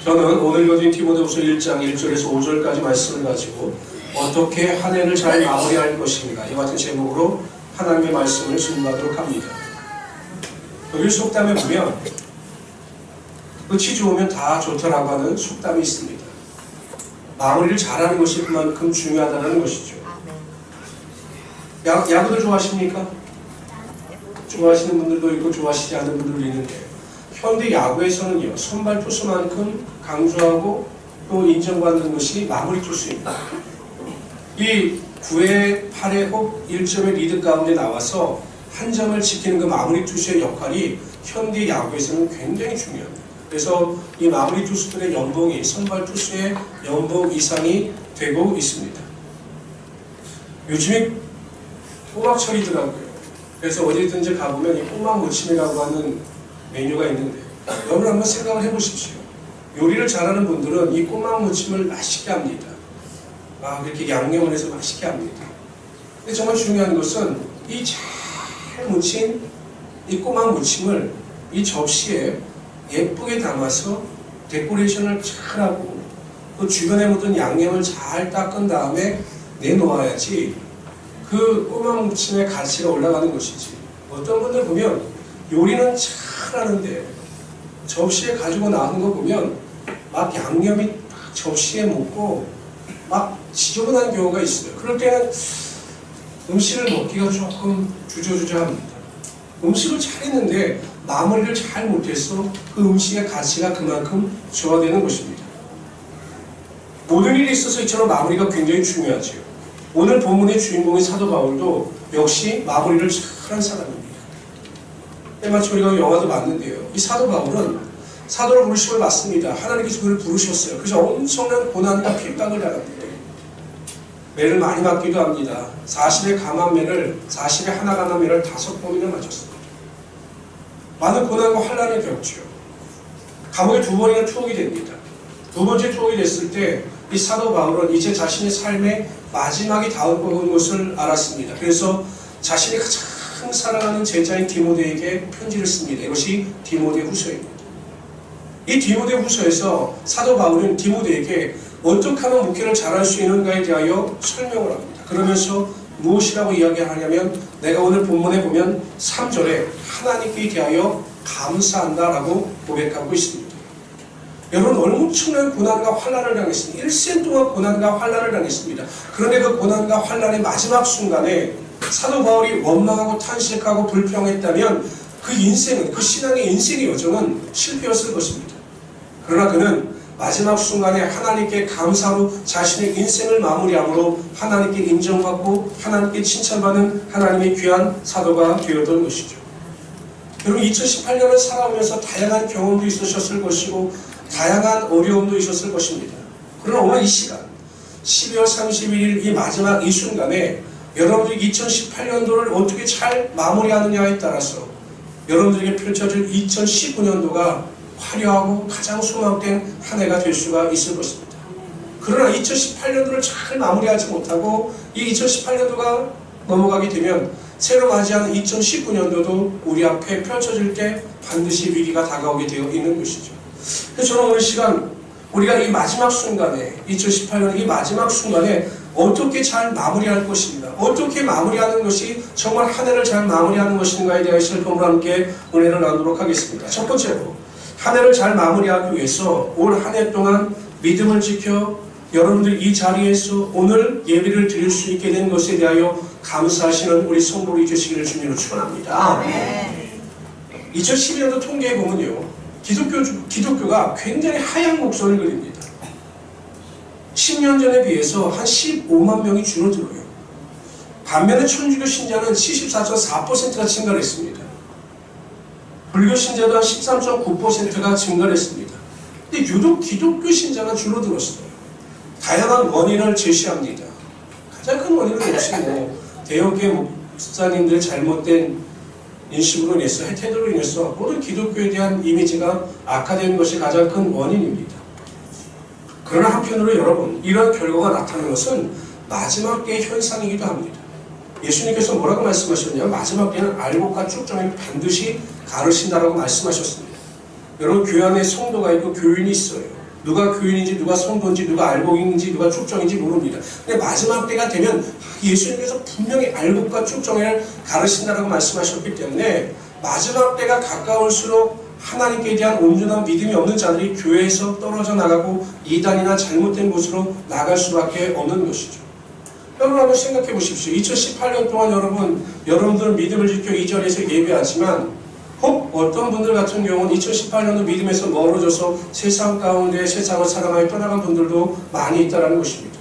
저는 오늘 읽어드린 디모데후서 1장 1절에서 5절까지 말씀을 가지고 어떻게 한 해를 잘 마무리할 것인가 이 같은 제목으로 하나님의 말씀을 증거하도록 합니다. 여기 속담에 보면 끝이 좋으면 다 좋다라고 하는 속담이 있습니다. 마무리를 잘하는 것이 그만큼 중요하다는 것이죠. 야구들 좋아하십니까? 좋아하시는 분들도 있고 좋아하시지 않는 분들도 있는데 현대 야구에서는요 선발 투수만큼 강조하고 또 인정받는 것이 마무리 투수입니다. 이 9회, 8회 혹 1점의 리드 가운데 나와서 한 점을 지키는 그 마무리 투수의 역할이 현대 야구에서는 굉장히 중요합니다. 그래서 이 마무리 투수들의 연봉이 선발 투수의 연봉 이상이 되고 있습니다. 요즘에 꼬막철이더라고요. 그래서 어디든지 가보면 이 꼬막 무침이라고 하는 메뉴가 있는데 여러분 한번 생각을 해보십시오. 요리를 잘하는 분들은 이 꼬막 무침을 맛있게 합니다. 그렇게 양념을 해서 맛있게 합니다. 근데 정말 중요한 것은 이 잘 무친 이 꼬막 무침을 이 접시에 예쁘게 담아서 데코레이션을 잘하고 그 주변에 묻은 양념을 잘 닦은 다음에 내놓아야지 그 꼬막 무침의 가치가 올라가는 것이지. 어떤 분들 보면 요리는 잘하는데 접시에 가지고 나오는 거 보면 막 양념이 막 접시에 묻고 막 지저분한 경우가 있어요. 그럴 때는 음식을 먹기가 조금 주저주저합니다. 음식을 잘했는데 마무리를 잘 못해서 그 음식의 가치가 그만큼 저하되는 것입니다. 모든 일에 있어서 이처럼 마무리가 굉장히 중요하죠. 오늘 본문의 주인공인 사도 바울도 역시 마무리를 잘한 사람입니다. 때마침 우리가 영화도 봤는데요. 이 사도 바울은 사도로 부르심을 받습니다. 하나님께서 그를 부르셨어요. 그래서 엄청난 고난과 핍박을 당합니다. 매를 많이 맞기도 합니다. 40의 감한 매를 40의 하나 감한 매를 5번이나 맞았습니다. 많은 고난과 환난을 겪죠. 감옥에 2번이나 투옥이 됩니다. 2번째 투옥이 됐을 때 이 사도 바울은 이제 자신의 삶의 마지막이 다가온 것을 알았습니다. 그래서 자신이 가장 사랑하는 제자인 디모데에게 편지를 씁니다. 이것이 디모데후서입니다. 이 디모데후서에서 사도 바울은 디모데에게 어떻게 하면 목회를 잘할 수 있는가에 대하여 설명을 합니다. 그러면서 무엇이라고 이야기하냐면 내가 오늘 본문에 보면 3절에 하나님께 대하여 감사한다라고 고백하고 있습니다. 여러분 엄청난 고난과 환난을 당했습니다. 일생 동안 고난과 환난을 당했습니다. 그런데 그 고난과 환난의 마지막 순간에 사도 바울이 원망하고 탄식하고 불평했다면 그 인생은 그 신앙의 인생의 여정은 실패였을 것입니다. 그러나 그는 마지막 순간에 하나님께 감사로 자신의 인생을 마무리함으로 하나님께 인정받고 하나님께 칭찬받는 하나님의 귀한 사도가 되었던 것이죠. 여러분 2018년을 살아오면서 다양한 경험도 있으셨을 것이고 다양한 어려움도 있었을 것입니다. 그러나 오늘 이 시간 12월 31일 이 마지막 이 순간에 여러분들이 2018년도를 어떻게 잘 마무리하느냐에 따라서 여러분들에게 펼쳐질 2019년도가 화려하고 가장 소망된 한 해가 될 수가 있을 것입니다. 그러나 2018년도를 잘 마무리하지 못하고 이 2018년도가 넘어가게 되면 새로 맞이하는 2019년도도 우리 앞에 펼쳐질 때 반드시 위기가 다가오게 되어 있는 것이죠. 그래서 저는 오늘 시간 우리가 이 마지막 순간에 2018년 이 마지막 순간에 어떻게 잘 마무리할 것인가, 어떻게 마무리하는 것이 정말 한 해를 잘 마무리하는 것인가에 대한 슬픔으로 함께 은혜를 나누도록 하겠습니다. 첫 번째로 한 해를 잘 마무리하기 위해서 올 한 해 동안 믿음을 지켜 여러분들 이 자리에서 오늘 예배를 드릴 수 있게 된 것에 대하여 감사하시는 우리 성도를 주시기를 주님으로 축원합니다. 2012년도 통계에 보면요. 기독교가 굉장히 하향 곡선을 그립니다. 10년 전에 비해서 한 15만 명이 줄어들어요. 반면에 천주교 신자는 74.4%가 증가를 했습니다. 불교 신자도 한 13.9%가 증가를 했습니다. 근데 유독 기독교 신자가 줄어들었어요. 다양한 원인을 제시합니다. 가장 큰 원인은 역시 대형교회 목사님들의 잘못된 인식으로 인해서 해태도로 인해서 모든 기독교에 대한 이미지가 악화된 것이 가장 큰 원인입니다. 그러나 한편으로 여러분 이런 결과가 나타나는 것은 마지막 때의 현상이기도 합니다. 예수님께서 뭐라고 말씀하셨냐면 마지막 때는 알곡과 쭉정이 반드시 가르친다라고 말씀하셨습니다. 여러분 교회 안에 성도가 있고 교인이 있어요. 누가 교인인지 누가 성도인지 누가 알곡인지 누가 축정인지 모릅니다. 근데 마지막 때가 되면 예수님께서 분명히 알곡과 축정을 가르친다라고 말씀하셨기 때문에 마지막 때가 가까울수록 하나님께 대한 온전한 믿음이 없는 자들이 교회에서 떨어져 나가고 이단이나 잘못된 곳으로 나갈 수밖에 없는 것이죠. 여러분 한번 생각해 보십시오. 2018년 동안 여러분들은 믿음을 지켜 이 자리에서 예배하지만 혹 어떤 분들 같은 경우는 2018년도 믿음에서 멀어져서 세상 가운데 세상을 사랑하여 떠나간 분들도 많이 있다는 것입니다.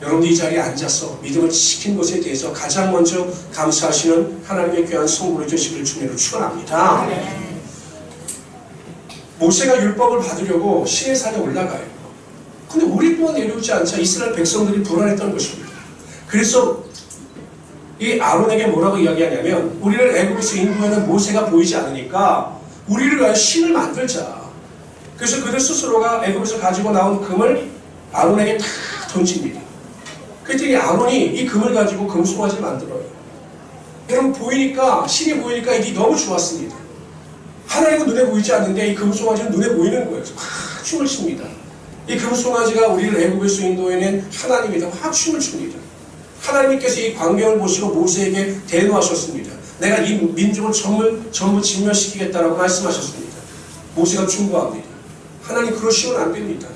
여러분들 이 자리에 앉아서 믿음을 지킨 것에 대해서 가장 먼저 감사하시는 하나님의 귀한 성물이 되시길 주님으로 축원합니다. 모세가 율법을 받으려고 시내산에 올라가요. 근데 오랫동안 내려오지 않자 이스라엘 백성들이 불안했던 것입니다. 그래서 이 아론에게 뭐라고 이야기하냐면 우리를 애굽에서 인도하는 모세가 보이지 않으니까 우리를 위하여 신을 만들자. 그래서 그들 스스로가 애굽에서 가지고 나온 금을 아론에게 다 던집니다. 그랬더니 아론이 이 금을 가지고 금송아지를 만들어요. 여러분 보이니까 신이 보이니까 이게 너무 좋았습니다. 하나님은 눈에 보이지 않는데 이 금송아지는 눈에 보이는 거예요. 그래서 막 춤을 춥니다. 이 금송아지가 우리를 애굽에서 인도해낸 하나님이다. 막 춤을 춥니다. 하나님께서 이 광경을 보시고 모세에게 대노하셨습니다. 내가 이 민족을 전부 진멸시키겠다라고 말씀하셨습니다. 모세가 충고합니다. 하나님 그러시면 안 됩니다.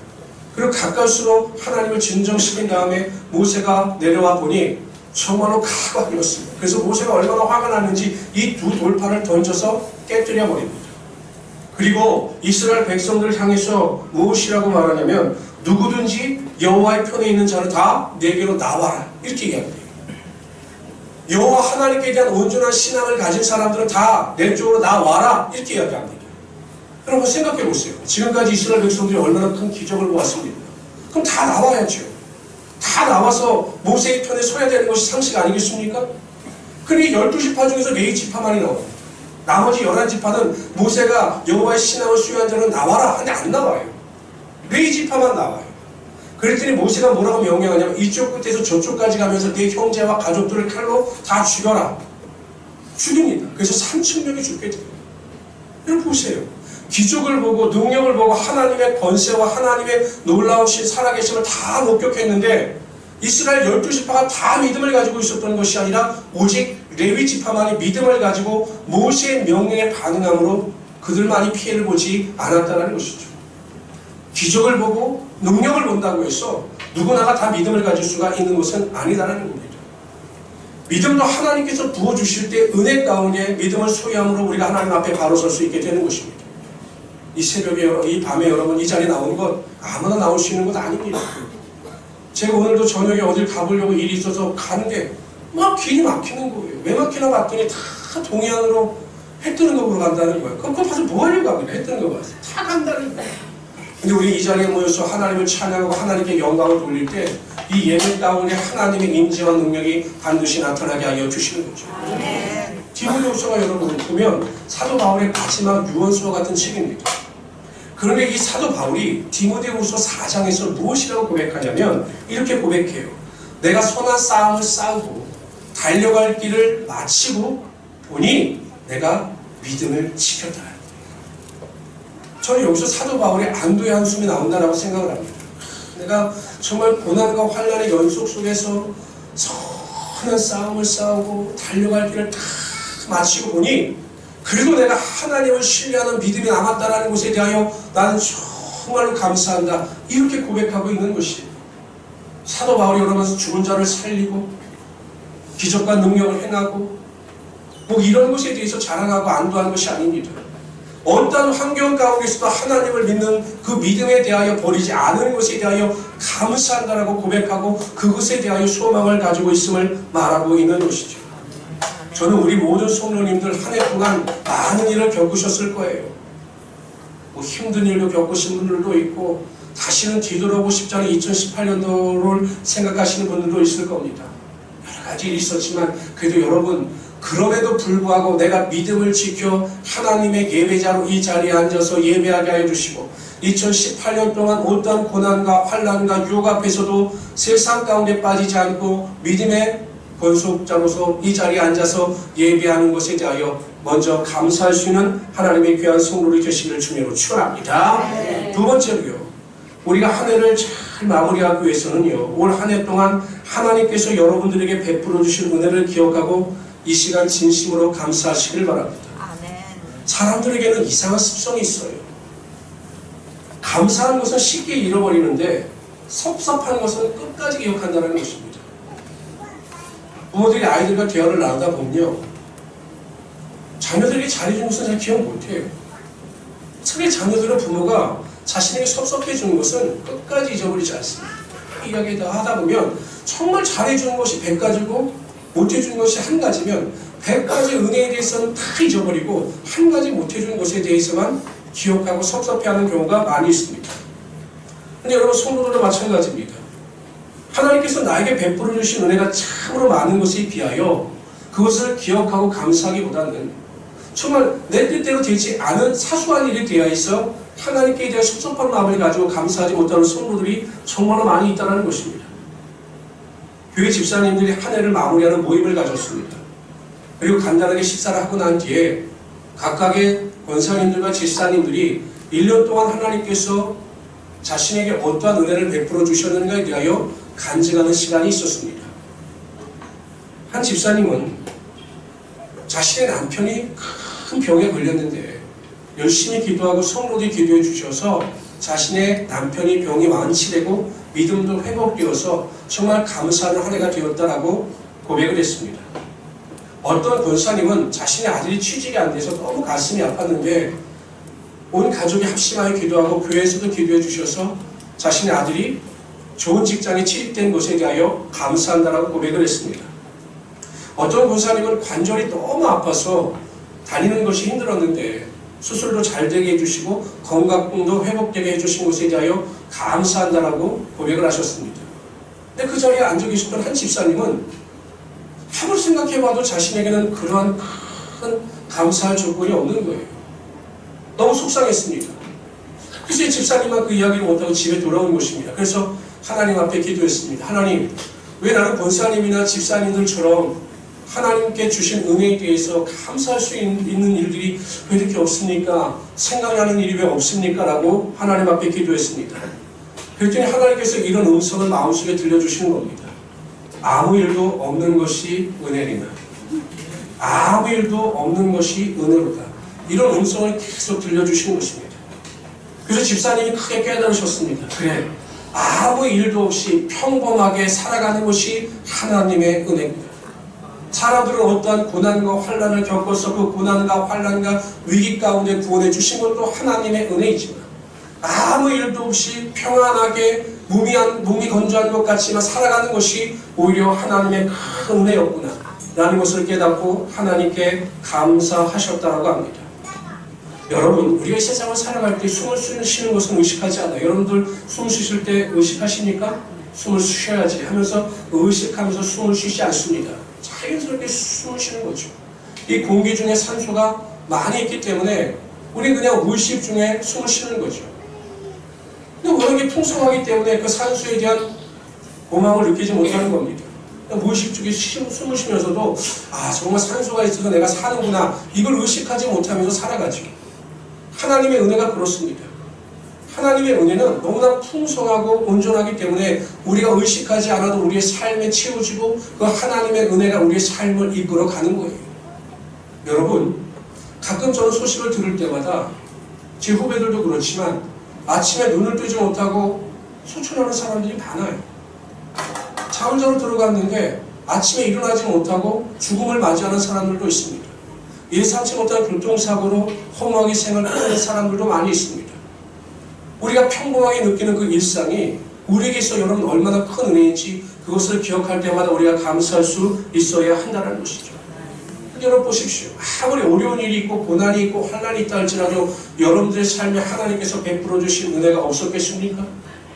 그리고 가까울수록 하나님을 진정시킨 다음에 모세가 내려와 보니 정말로 가관이었습니다. 그래서 모세가 얼마나 화가 났는지 이 두 돌판을 던져서 깨뜨려 버립니다. 그리고 이스라엘 백성들을 향해서 무엇이라고 말하냐면 누구든지 여호와의 편에 있는 자는 다 내게로 나와라 이렇게 얘기합니다. 여호와 하나님께 대한 온전한 신앙을 가진 사람들은 다 내 쪽으로 나와라 이렇게 이야기합니다. 여러분 생각해 보세요. 지금까지 이스라엘 백성들이 얼마나 큰 기적을 보았습니까? 그럼 다 나와야죠. 다 나와서 모세의 편에 서야 되는 것이 상식 아니겠습니까? 그런데 12지파 중에서 4지파만이 나와요. 나머지 11지파는 모세가 여호와의 신앙을 수여한 자는 나와라 하는데 안 나와요. 4지파만 나와요. 그랬더니 모세가 뭐라고 명령하냐면 이쪽 끝에서 저쪽까지 가면서 내 형제와 가족들을 칼로 다 죽여라. 죽입니다. 그래서 3,000명이 죽게 돼요. 여러분 보세요. 기적을 보고 능력을 보고 하나님의 권세와 하나님의 놀라우신 살아계심을 다 목격했는데 이스라엘 12지파가 다 믿음을 가지고 있었던 것이 아니라 오직 레위지파만이 믿음을 가지고 모세의 명령에 반응함으로 그들만이 피해를 보지 않았다는 것이죠. 기적을 보고 능력을 본다고 해서 누구나가 다 믿음을 가질 수가 있는 것은 아니다라는 겁니다. 믿음도 하나님께서 부어주실 때 은혜 가운데 믿음을 소유함으로 우리가 하나님 앞에 바로 설 수 있게 되는 것입니다. 이 새벽에 이 밤에 여러분 이 자리에 나오는 것 아무나 나올 수 있는 것 아닙니다. 제가 오늘도 저녁에 어딜 가보려고 일이 있어서 가는데 막 길이 막히는 거예요. 왜 막히나 봤더니 다 동해안으로 해 뜨는 거 보러 간다는 거예요. 그럼 그거 봐서 뭐 하려고 합니다. 해 뜨는 거 봐서 다 간다는 거예요. 근데 우리 이 자리에 모여서 하나님을 찬양하고 하나님께 영광을 돌릴 때 이 예배 가운데 하나님의 임재와 능력이 반드시 나타나게 하여 주시는 거죠. 디모데후서가 여러분 보면 사도 바울의 마지막 유언서와 같은 책입니다. 그런데 이 사도 바울이 디모데후서 4장에서 무엇이라고 고백하냐면 이렇게 고백해요. 내가 선한 싸움을 싸우고 달려갈 길을 마치고 보니 내가 믿음을 지켰다. 저는 여기서 사도 바울의 안도의 한숨이 나온다라고 생각을 합니다. 내가 정말 고난과 환난의 연속 속에서 선한 싸움을 싸우고 달려갈 길을 다 마치고 보니 그래도 내가 하나님을 신뢰하는 믿음이 남았다는 것에 대하여 나는 정말로 감사한다. 이렇게 고백하고 있는 것이에요. 사도 바울이 여러분 죽은 자를 살리고 기적과 능력을 행하고 뭐 이런 것에 대해서 자랑하고 안도하는 것이 아닙니다. 어떤 환경 가운데서도 하나님을 믿는 그 믿음에 대하여 버리지 않은 것에 대하여 감사한다라고 고백하고 그것에 대하여 소망을 가지고 있음을 말하고 있는 것이죠. 저는 우리 모든 성도님들 한 해 동안 많은 일을 겪으셨을 거예요. 뭐 힘든 일도 겪으신 분들도 있고 다시는 뒤돌아보고 싶지 않은 2018년도를 생각하시는 분들도 있을 겁니다. 여러 가지 일이 있었지만 그래도 여러분 그럼에도 불구하고 내가 믿음을 지켜 하나님의 예배자로 이 자리에 앉아서 예배하게 하여 주시고 2018년 동안 어떠한 고난과 환난과 유혹 앞에서도 세상 가운데 빠지지 않고 믿음의 권속자로서 이 자리에 앉아서 예배하는 것에 대하여 먼저 감사할 수 있는 하나님의 귀한 성도들이 되시기를 주님으로 축원합니다. 네. 두 번째로요, 우리가 한 해를 잘 마무리하기 위해서는요, 올 한 해 동안 하나님께서 여러분들에게 베풀어 주신 은혜를 기억하고 이 시간 진심으로 감사하시길 바랍니다. 아멘. 사람들에게는 이상한 습성이 있어요. 감사한 것은 쉽게 잃어버리는데 섭섭한 것은 끝까지 기억한다는 것입니다. 부모들이 아이들과 대화를 나누다 보면요, 자녀들에게 잘해준 것은 잘 기억 못해요. 특히 자녀들은 부모가 자신에게 섭섭해 주는 것은 끝까지 잊어버리지 않습니다. 이야기 다 하다 보면 정말 잘해주는 것이 100가지고 못해주는 것이 한 가지면 100가지 은혜에 대해서는 다 잊어버리고 한 가지 못해주는 것에 대해서만 기억하고 섭섭해하는 경우가 많이 있습니다. 근데 여러분, 성도들도 마찬가지입니다. 하나님께서 나에게 베풀어 주신 은혜가 참으로 많은 것에 비하여 그것을 기억하고 감사하기보다는 정말 내 뜻대로 되지 않은 사소한 일에 대하여서 하나님께 대한 섭섭한 마음을 가지고 감사하지 못하는 성도들이 정말로 많이 있다는 것입니다. 교회 집사님들이 한 해를 마무리하는 모임을 가졌습니다. 그리고 간단하게 식사를 하고 난 뒤에 각각의 권사님들과 집사님들이 1년 동안 하나님께서 자신에게 어떠한 은혜를 베풀어 주셨는가에 대하여 간증하는 시간이 있었습니다. 한 집사님은 자신의 남편이 큰 병에 걸렸는데 열심히 기도하고 성도들이 기도해 주셔서 자신의 남편이 병이 완치되고 믿음도 회복되어서 정말 감사하는 한 해가 되었다라고 고백을 했습니다. 어떤 권사님은 자신의 아들이 취직이 안 돼서 너무 가슴이 아팠는데 온 가족이 합심하여 기도하고 교회에서도 기도해 주셔서 자신의 아들이 좋은 직장에 취직된 것에 대하여 감사한다라고 고백을 했습니다. 어떤 권사님은 관절이 너무 아파서 다니는 것이 힘들었는데 수술도 잘 되게 해주시고 건강도 회복되게 해주신 것에 대하여 감사한다라고 고백을 하셨습니다. 근데 그 자리에 앉아 계셨던 한 집사님은 아무리 생각해봐도 자신에게는 그러한 큰 감사할 조건이 없는 거예요. 너무 속상했습니다. 그래서 이 집사님은 그 이야기를 못하고 집에 돌아온 것입니다. 그래서 하나님 앞에 기도했습니다. 하나님, 왜 나는 권사님이나 집사님들처럼 하나님께 주신 은혜에 대해서 감사할 수 있는 일들이 왜 이렇게 없습니까? 생각나는 일이 왜 없습니까? 라고 하나님 앞에 기도했습니다. 그랬더니 하나님께서 이런 음성을 마음속에 들려주시는 겁니다. 아무 일도 없는 것이 은혜리나 아무 일도 없는 것이 은혜로다. 이런 음성을 계속 들려주시는 것입니다. 그래서 집사님이 크게 깨달으셨습니다. 그래, 아무 일도 없이 평범하게 살아가는 것이 하나님의 은혜입니다. 사람들은 어떠한 고난과 환난을 겪어서 그 고난과 환난과 위기 가운데 구원해 주신 것도 하나님의 은혜이지만 아무 일도 없이 평안하게 몸이 건조한 것 같지만 살아가는 것이 오히려 하나님의 큰 은혜였구나 라는 것을 깨닫고 하나님께 감사하셨다고 합니다. 여러분, 우리가 이 세상을 살아갈 때 숨을 쉬는 것은 의식하지 않아요. 여러분들 숨 쉬실 때 의식하십니까? 숨을 쉬어야지 하면서 의식하면서 숨을 쉬지 않습니다. 자연스럽게 숨을 쉬는 거죠. 이 공기 중에 산소가 많이 있기 때문에 우리 그냥 무의식 중에 숨을 쉬는 거죠. 근데 워낙에 풍성하기 때문에 그 산소에 대한 고마움을 느끼지 못하는 겁니다. 무의식 중에 숨을 쉬면서도 아, 정말 산소가 있어서 내가 사는구나, 이걸 의식하지 못하면서 살아가죠. 하나님의 은혜가 그렇습니다. 하나님의 은혜는 너무나 풍성하고 온전하기 때문에 우리가 의식하지 않아도 우리의 삶에 채워지고 그 하나님의 은혜가 우리의 삶을 이끌어 가는 거예요. 여러분, 가끔 저는 소식을 들을 때마다 제 후배들도 그렇지만 아침에 눈을 뜨지 못하고 소천하는 사람들이 많아요. 잠을 자러 들어갔는데 아침에 일어나지 못하고 죽음을 맞이하는 사람들도 있습니다. 예상치 못한 교통사고로 허무하게 생을 끊는 사람들도 많이 있습니다. 우리가 평범하게 느끼는 그 일상이 우리에게 있어 여러분 얼마나 큰 은혜인지 그것을 기억할 때마다 우리가 감사할 수 있어야 한다는 것이죠. 여러분 보십시오. 아무리 어려운 일이 있고 고난이 있고 환난이 있다 할지라도 여러분들의 삶에 하나님께서 베풀어 주신 은혜가 없었겠습니까?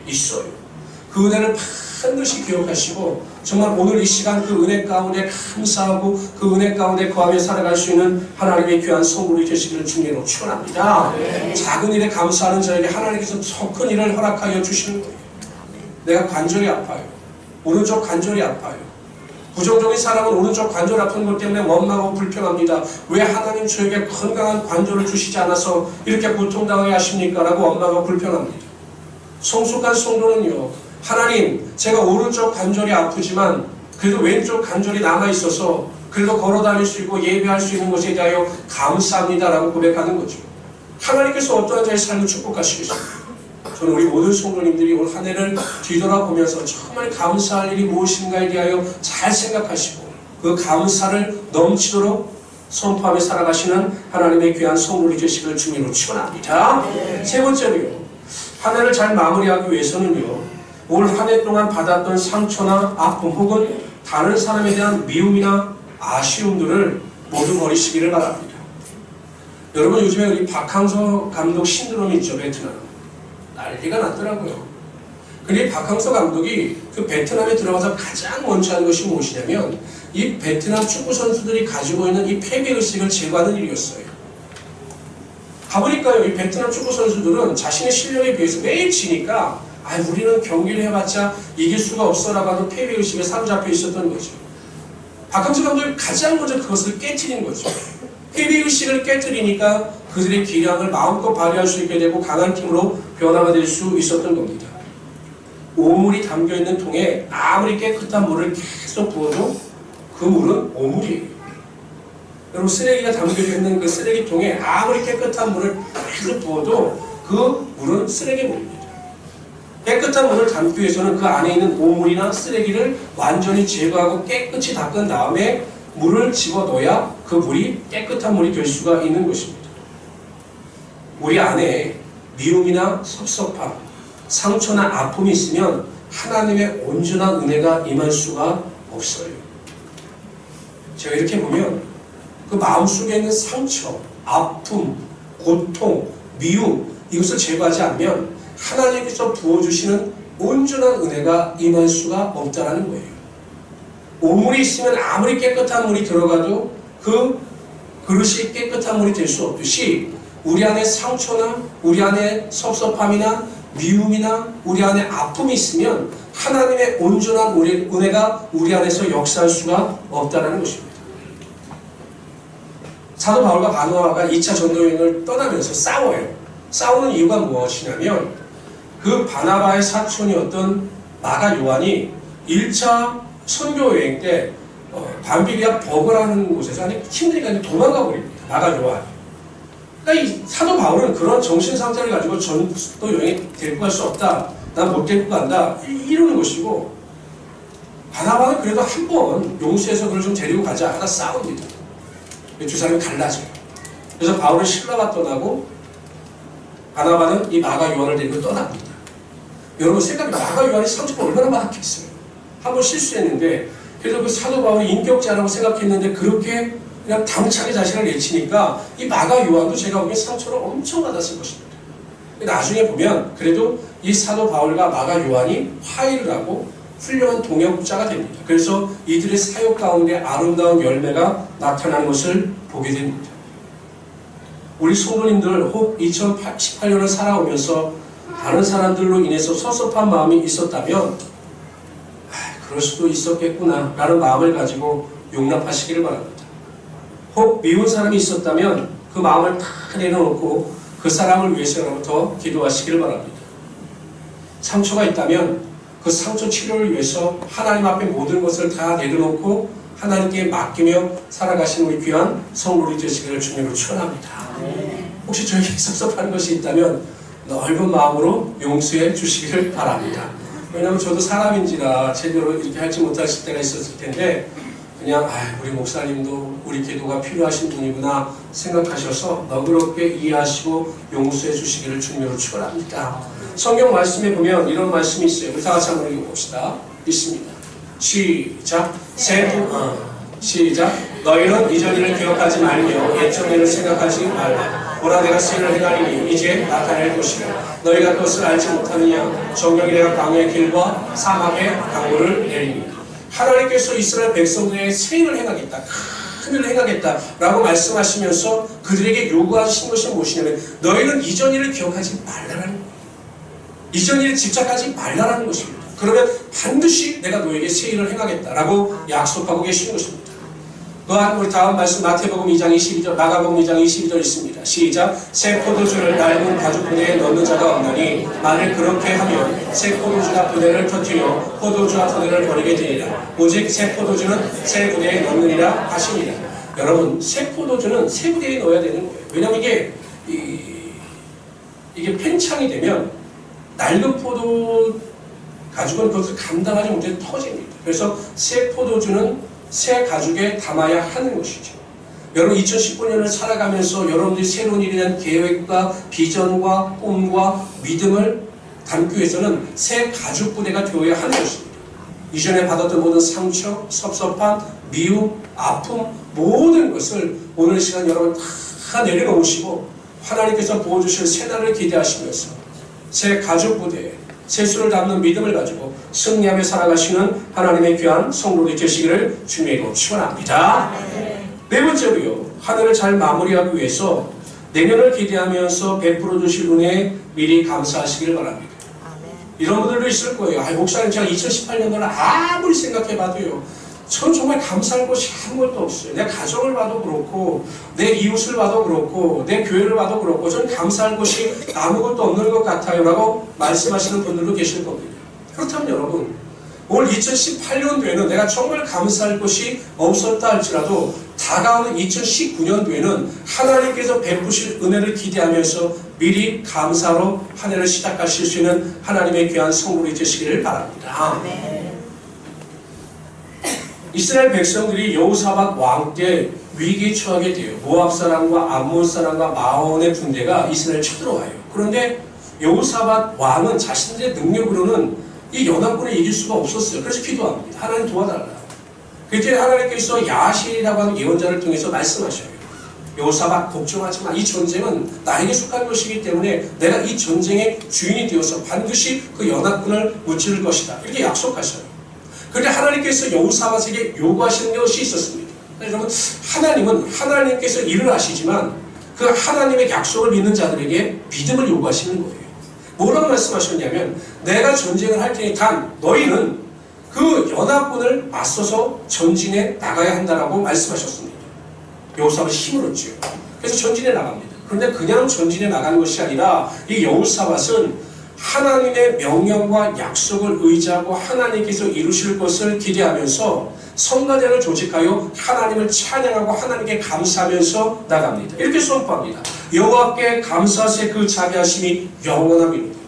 있어요. 그 은혜를 반드시 기억하시고 정말 오늘 이 시간 그 은혜 가운데 감사하고 그 은혜 가운데 거하며 살아갈 수 있는 하나님의 귀한 성도들이 되시기를 주님으로 축원합니다. 네. 작은 일에 감사하는 자에게 하나님께서 더 큰 일을 허락하여 주시는 거예요. 내가 관절이 아파요. 오른쪽 관절이 아파요. 부정적인 사람은 오른쪽 관절 아픈 것 때문에 원망하고 불평합니다. 왜 하나님 저에게 건강한 관절을 주시지 않아서 이렇게 고통당하게 하십니까? 라고 원망하고 불평합니다. 성숙한 성도는요, 하나님, 제가 오른쪽 관절이 아프지만 그래도 왼쪽 관절이 남아있어서 그래도 걸어다닐 수 있고 예배할 수 있는 것에 대하여 감사합니다 라고 고백하는 거죠. 하나님께서 어떠한 자의 삶을 축복하시겠습니까? 저는 우리 모든 성도님들이 올 한 해를 뒤돌아보면서 정말 감사할 일이 무엇인가에 대하여 잘 생각하시고 그 감사를 넘치도록 선포하며 살아가시는 하나님의 귀한 성도들이 되시길 주님으로 축원합니다. 세 번째로요, 한 해를 잘 마무리하기 위해서는요, 올 한 해 동안 받았던 상처나 아픔 혹은 다른 사람에 대한 미움이나 아쉬움들을 모두 버리시기를 바랍니다. 여러분, 요즘에 우리 박항서 감독 신드롬이 있죠. 베트남 난리가 났더라고요. 근데 박항서 감독이 그 베트남에 들어가서 가장 먼저 한 것이 무엇이냐면 이 베트남 축구 선수들이 가지고 있는 이 패배의식을 제거하는 일이었어요. 가보니까요, 이 베트남 축구 선수들은 자신의 실력에 비해서 매일 지니까 우리는 경기를 해봤자 이길 수가 없어라고 하는 패배의식에 사로잡혀 있었던 거죠. 박항서 감독이 가장 먼저 그것을 깨트린 거죠. 패배의식을 깨트리니까 그들의 기량을 마음껏 발휘할 수 있게 되고 강한 팀으로 변화가 될 수 있었던 겁니다. 오물이 담겨있는 통에 아무리 깨끗한 물을 계속 부어도 그 물은 오물이에요. 여러분, 쓰레기가 담겨있는 그 쓰레기통에 아무리 깨끗한 물을 계속 부어도 그 물은 쓰레기물입니다. 깨끗한 물을 담기 위해서는 그 안에 있는 오물이나 쓰레기를 완전히 제거하고 깨끗이 닦은 다음에 물을 집어넣어야 그 물이 깨끗한 물이 될 수가 있는 것입니다. 우리 안에 미움이나 섭섭함, 상처나 아픔이 있으면 하나님의 온전한 은혜가 임할 수가 없어요. 제가 이렇게 보면 그 마음속에 있는 상처, 아픔, 고통, 미움, 이것을 제거하지 않으면 하나님께서 부어주시는 온전한 은혜가 임할 수가 없다는 거예요. 오물이 있으면 아무리 깨끗한 물이 들어가도 그 그릇이 깨끗한 물이 될 수 없듯이 우리 안에 상처나 우리 안에 섭섭함이나 미움이나 우리 안에 아픔이 있으면 하나님의 온전한 은혜가 우리 안에서 역사할 수가 없다는 것입니다. 사도 바울과 바나바가 2차 전도여행을 떠나면서 싸워요. 싸우는 이유가 무엇이냐면 그 바나바의 사촌이었던 마가 요한이 1차 선교여행 때 밤비리아 버거라는 곳에서 아니 힘드니까 도망가 버립니다. 마가 요한이. 그러니까 이 사도 바울은 그런 정신 상태를 가지고 전도 여행에 데리고 갈 수 없다. 난 못 데리고 간다. 이러는 것이고 바나바는 그래도 한 번 용서해서 그를 좀 데리고 가자 하다 싸웁니다. 두 사람이 갈라져요. 그래서 바울은 신라가 떠나고 바나바는 이 마가 요한을 데리고 떠납니다. 여러분 생각해, 마가 요한이 상처가 얼마나 많았겠어요. 한 번 실수했는데 그래서 그 사도 바울이 인격자라고 생각했는데 그렇게 그냥 당차게 자신을 내치니까 이 마가 요한도 제가 보기엔 상처를 엄청 받았을 것입니다. 나중에 보면 그래도 이 사도 바울과 마가 요한이 화해를 하고 훌륭한 동역자가 됩니다. 그래서 이들의 사역 가운데 아름다운 열매가 나타나는 것을 보게 됩니다. 우리 성도님들 혹 2018년을 살아오면서 다른 사람들로 인해서 섭섭한 마음이 있었다면 그럴 수도 있었겠구나 라는 마음을 가지고 용납하시기를 바랍니다. 혹 미운 사람이 있었다면 그 마음을 다 내려놓고 그 사람을 위해서부터 기도하시기를 바랍니다. 상처가 있다면 그 상처 치료를 위해서 하나님 앞에 모든 것을 다 내려놓고 하나님께 맡기며 살아가시는 우리 귀한 성도들이 되시기를 주님으로 축원합니다. 혹시 저에게 섭섭한 것이 있다면 넓은 마음으로 용서해 주시기를 바랍니다. 왜냐하면 저도 사람인지라 제대로 이렇게 할지 못하실 때가 있었을 텐데 그냥 우리 목사님도 우리 기도가 필요하신 분이구나 생각하셔서 너그럽게 이해하시고 용서해 주시기를 주님으로 축원합니다. 성경 말씀에 보면 이런 말씀이 있어요. 우리 다 같이 한번 읽어봅시다. 있습니다. 시작. 시작. 너희는 이전 일을 기억하지 말며 옛전 일을 생각하지 말라. 보라 내가 시를 행하리니 이제 나타낼 것이라. 너희가 그것을 알지 못하느냐. 정령이 내가 광야의 길과 사막의 강물을 내리니. 하나님께서 이스라엘 백성들의 새 일을 행하겠다. 큰 일을 행하겠다 라고 말씀하시면서 그들에게 요구하신 것이 무엇이냐면 너희는 이전 일을 기억하지 말라라는 거예요. 이전 일에 집착하지 말라라는 것입니다. 그러면 반드시 내가 너에게 새 일을 행하겠다라고 약속하고 계시는 것입니다. 또한 우리 다음 말씀 마태복음 2장 22절, 마가복음 2장 22절 있습니다. 시작. 새 포도주를 낡은 가죽 부대에 넣는 자가 없나니 만일 그렇게 하면 새 포도주가 부대를 터뜨려 포도주와 부대를 버리게 되리라. 오직 새 포도주는 새 부대에 넣느니라 하시니라. 여러분, 새 포도주는 새 부대에 넣어야 되는 거예요. 왜냐하면 이게 팽창이 되면 낡은 포도 가죽은 그것을 감당하지 못해 터집니다. 그래서 새 포도주는 새 가죽에 담아야 하는 것이죠. 여러분 2019년을 살아가면서 여러분들이 새로운 일에 대한 계획과 비전과 꿈과 믿음을 담기 위해서는 새 가죽 부대가 되어야 하는 것입니다. 이전에 받았던 모든 상처, 섭섭함, 미움, 아픔 모든 것을 오늘 시간 여러분 다 내려놓으시고 하나님께서 부어주실 새날을 기대하시면서 새 가죽 부대에 세수를 담는 믿음을 가지고 승리하며 살아가시는 하나님의 귀한 성도들이 되시기를 주님의 이름으로 축원합니다. 네 번째로요. 한 해를 잘 마무리하기 위해서 내년을 기대하면서 베풀어 주실 은혜에 미리 감사하시기를 바랍니다. 이런 분들도 있을 거예요. 목사님 제가 2018년도를 아무리 생각해봐도요. 저는 정말 감사할 것이 아무것도 없어요. 내 가정을 봐도 그렇고 내 이웃을 봐도 그렇고 내 교회를 봐도 그렇고 저는 감사할 것이 아무것도 없는 것 같아요 라고 말씀하시는 분들도 계실 겁니다. 그렇다면 여러분 올 2018년도에는 내가 정말 감사할 것이 없었다 할지라도 다가오는 2019년도에는 하나님께서 베푸실 은혜를 기대하면서 미리 감사로 한 해를 시작하실 수 있는 하나님의 귀한 성도들이 되시기를 바랍니다. 이스라엘 백성들이 여호사밧 왕 때 위기에 처하게 돼요. 모압 사람과 암몬 사람과 마온의 군대가 이스라엘 쳐들어와요. 그런데 여호사밧 왕은 자신들의 능력으로는 이 연합군을 이길 수가 없었어요. 그래서 기도합니다. 하나님 도와달라. 그때 하나님께서 야실이라고 하는 예언자를 통해서 말씀하셔요. 여호사밧 걱정하지 마. 이 전쟁은 나에게 속한 것이기 때문에 내가 이 전쟁의 주인이 되어서 반드시 그 연합군을 무찌를 것이다. 이렇게 약속하셔요. 그런데 하나님께서 여호사밧에게 요구하시는 것이 있었습니다. 여러분, 하나님은 하나님께서 일을 하시지만 그 하나님의 약속을 믿는 자들에게 믿음을 요구하시는 거예요. 뭐라고 말씀하셨냐면 내가 전쟁을 할 테니 단 너희는 그 연합군을 맞서서 전진에 나가야 한다라고 말씀하셨습니다. 여호사밧이 힘을 얻죠. 그래서 전진에 나갑니다. 그런데 그냥 전진에 나가는 것이 아니라 이 여호사밧은 하나님의 명령과 약속을 의지하고 하나님께서 이루실 것을 기대하면서 성가대를 조직하여 하나님을 찬양하고 하나님께 감사하면서 나갑니다. 이렇게 선포합니다. 여호와께 감사하세 그 자비하심이 영원함이로다.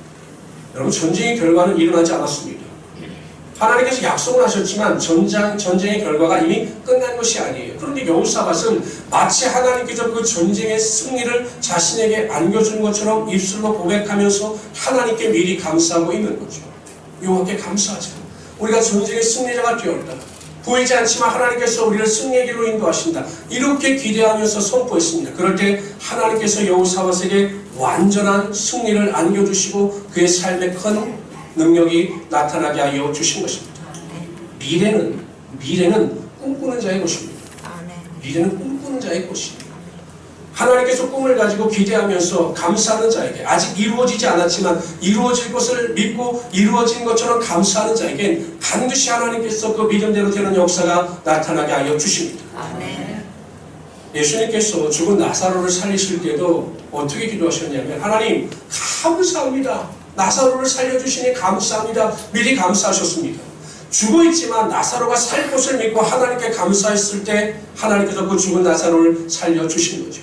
여러분 전쟁의 결과는 일어나지 않았습니다. 하나님께서 약속을 하셨지만 전쟁의 결과가 이미 끝난 것이 아니에요. 그런데 여호사밧은 마치 하나님께서 그 전쟁의 승리를 자신에게 안겨준 것처럼 입술로 고백하면서 하나님께 미리 감사하고 있는 거죠. 여호와께 감사하자. 우리가 전쟁의 승리자가 되었다. 보이지 않지만 하나님께서 우리를 승리의 길로 인도하신다. 이렇게 기대하면서 선포했습니다. 그럴 때 하나님께서 여호사밧에게 완전한 승리를 안겨주시고 그의 삶에 큰 능력이 나타나게 하여 주신 것입니다. 미래는 꿈꾸는 자의 것입니다. 미래는 꿈꾸는 자의 것입니다. 하나님께서 꿈을 가지고 기대하면서 감사하는 자에게 아직 이루어지지 않았지만 이루어질 것을 믿고 이루어진 것처럼 감사하는 자에겐 반드시 하나님께서 그 믿음대로 되는 역사가 나타나게 하여 주십니다. 예수님께서 죽은 나사로를 살리실 때도 어떻게 기도하셨냐면 하나님 감사합니다. 나사로를 살려주시니 감사합니다. 미리 감사하셨습니다. 죽어있지만 나사로가 살 것을 믿고 하나님께 감사했을 때 하나님께서 그 죽은 나사로를 살려주신 거죠.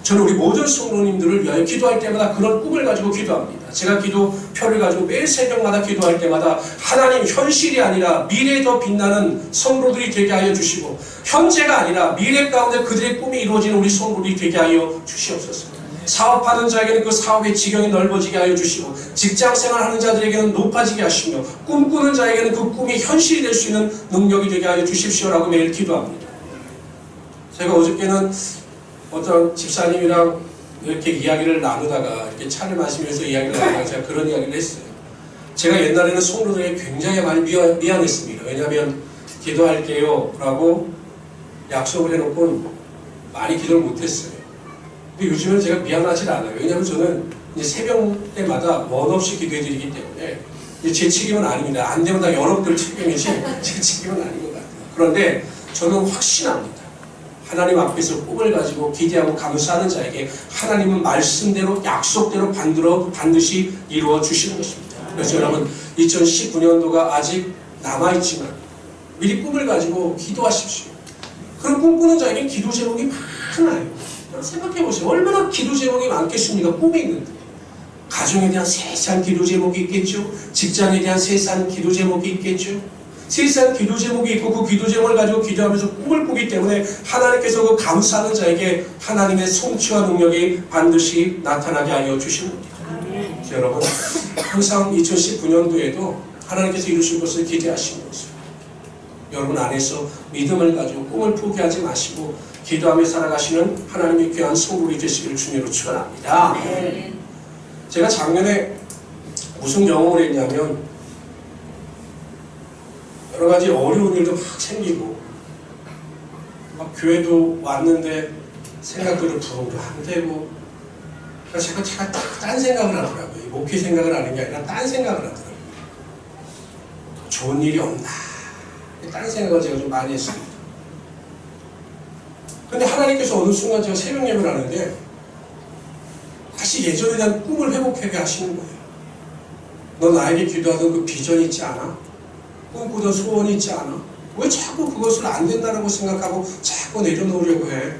저는 우리 모든 성도님들을 위하여 기도할 때마다 그런 꿈을 가지고 기도합니다. 제가 기도표를 가지고 매일 새벽마다 기도할 때마다 하나님 현실이 아니라 미래에 더 빛나는 성도들이 되게 하여 주시고 현재가 아니라 미래 가운데 그들의 꿈이 이루어지는 우리 성도들이 되게 하여 주시옵소서. 사업하는 자에게는 그 사업의 지경이 넓어지게 하여 주시고 직장생활하는 자들에게는 높아지게 하시며 꿈꾸는 자에게는 그 꿈이 현실이 될 수 있는 능력이 되게 하여 주십시오라고 매일 기도합니다. 제가 어저께는 어떤 집사님이랑 이렇게 이야기를 나누다가 이렇게 차를 마시면서 이야기를 나누다가 제가 그런 이야기를 했어요. 제가 옛날에는 성도들에게 굉장히 많이 미안했습니다. 왜냐하면 기도할게요 라고 약속을 해놓고 많이 기도를 못했어요. 근데 요즘은 제가 미안하지 않아요. 왜냐하면 저는 이제 새벽 때마다 원 없이 기도해드리기 때문에 제 책임은 아닙니다. 안 되면 다 여러분들 책임이지 제 책임은 아닌 것 같아요. 그런데 저는 확신합니다. 하나님 앞에서 꿈을 가지고 기대하고 감사하는 자에게 하나님은 말씀대로 약속대로 반드시 이루어 주시는 것입니다. 그래서 여러분 2019년도가 아직 남아있지만 미리 꿈을 가지고 기도하십시오. 그런 꿈꾸는 자에게 기도 제목이 많아요. 생각해보세요. 얼마나 기도 제목이 많겠습니까? 꿈이 있는데. 가정에 대한 세세한 기도 제목이 있겠죠. 직장에 대한 세세한 기도 제목이 있겠죠. 세세한 기도 제목이 있고 그 기도 제목을 가지고 기도하면서 꿈을 꾸기 때문에 하나님께서 그 감사하는 자에게 하나님의 성취와 능력이 반드시 나타나게 하여 주십니다. 여러분 항상 2019년도에도 하나님께서 이루실 것을 기대하시면서 여러분 안에서 믿음을 가지고 꿈을 포기하지 마시고 기도하며 살아가시는 하나님의 귀한 성도들이 되시기를 주님으로 축원합니다. 제가 작년에 무슨 경험을 했냐면 여러 가지 어려운 일도 막 생기고 막 교회도 왔는데 생각대로 부흥도 안 되고 그러니까 제가 딴 생각을 하더라고요. 목회 생각을 하는 게 아니라 딴 생각을 하더라고요. 좋은 일이 없나 딴 생각을 제가 좀 많이 했습니다. 근데 하나님께서 어느 순간 제가 새벽 예배를 하는데 다시 예전에 대한 꿈을 회복하게 하시는 거예요. 너 나에게 기도하던 그 비전이 있지 않아? 꿈꾸던 소원이 있지 않아? 왜 자꾸 그것을 안 된다고 생각하고 자꾸 내려놓으려고 해?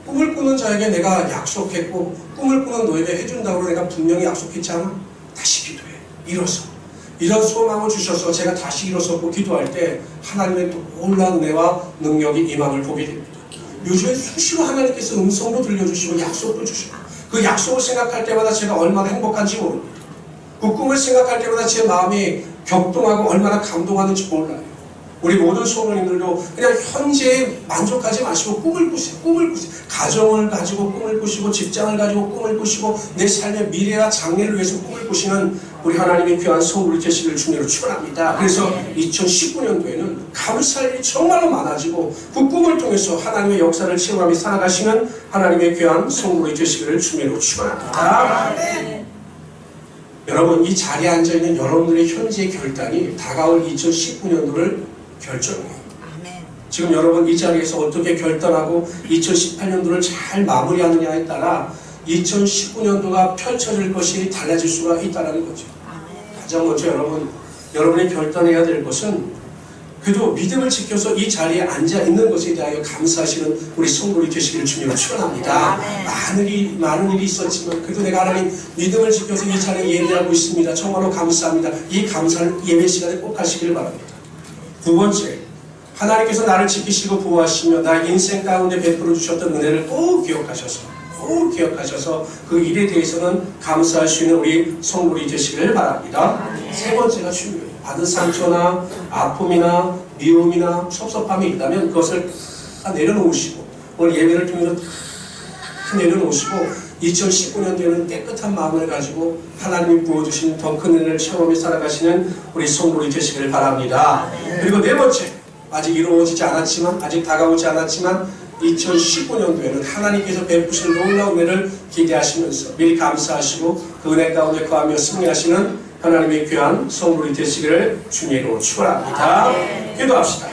꿈을 꾸는 자에게 내가 약속했고 꿈을 꾸는 너에게 해준다고 내가 분명히 약속했지 않아? 다시 기도해. 일어서. 이런 소망을 주셔서 제가 다시 일어서고 기도할 때 하나님의 놀라운 은혜와 능력이 임함을 보게 됩니다. 요즘에 수시로 하나님께서 음성도 들려주시고 약속도 주시고 그 약속을 생각할 때마다 제가 얼마나 행복한지 모릅니다. 그 꿈을 생각할 때마다 제 마음이 격동하고 얼마나 감동하는지 몰라요. 우리 모든 소모님들도 그냥 현재에 만족하지 마시고 꿈을 꾸세요. 꿈을 꾸세요. 가정을 가지고 꿈을 꾸시고 직장을 가지고 꿈을 꾸시고 내 삶의 미래와 장래를 위해서 꿈을 꾸시는 우리 하나님의 귀한 성도들 되시기를 주님으로 축원합니다. 그래서 2019년도에는 감사할 일이 정말로 많아지고 그 꿈을 통해서 하나님의 역사를 체험하며 살아가시는 하나님의 귀한 성도들 되시기를 주님으로 축원합니다. 여러분 이 자리에 앉아있는 여러분들의 현재의 결단이 다가올 2019년도를 결정해요. 지금 여러분 이 자리에서 어떻게 결단하고 2018년도를 잘 마무리하느냐에 따라 2019년도가 펼쳐질 것이 달라질 수가 있다는 거죠. 가장 먼저 여러분이 결단해야 될 것은 그래도 믿음을 지켜서 이 자리에 앉아 있는 것에 대하여 감사하시는 우리 성도들이 되시기를 주님으로 축원합니다. 많은 일이 있었지만 그래도 내가 하나님 믿음을 지켜서 이 자리에 예배하고 있습니다. 정말로 감사합니다. 이 감사를 예배 시간에 꼭 하시기를 바랍니다. 두 번째, 하나님께서 나를 지키시고 보호하시며 나의 인생 가운데 베풀어 주셨던 은혜를 꼭 기억하셔서 그 일에 대해서는 감사할 수 있는 우리 성도들이 되시기를 바랍니다. 세 번째가 중요해요. 받은 상처나 아픔이나 미움이나 섭섭함이 있다면 그것을 다 내려놓으시고 오늘 예배를 통해서 다 내려놓으시고 2019년도에는 깨끗한 마음을 가지고 하나님이 부어주신 더 큰 은혜를 체험하며 살아가시는 우리 성도들이 되시기를 바랍니다. 그리고 네 번째, 아직 이루어지지 않았지만 아직 다가오지 않았지만 2019년도에는 하나님께서 베푸신 놀라운 은혜를 기대하시면서 미리 감사하시고 그 은혜 가운데 거하며 승리하시는 하나님의 귀한 성도들이 되시기를 주님으로 축원합니다. 기도합시다.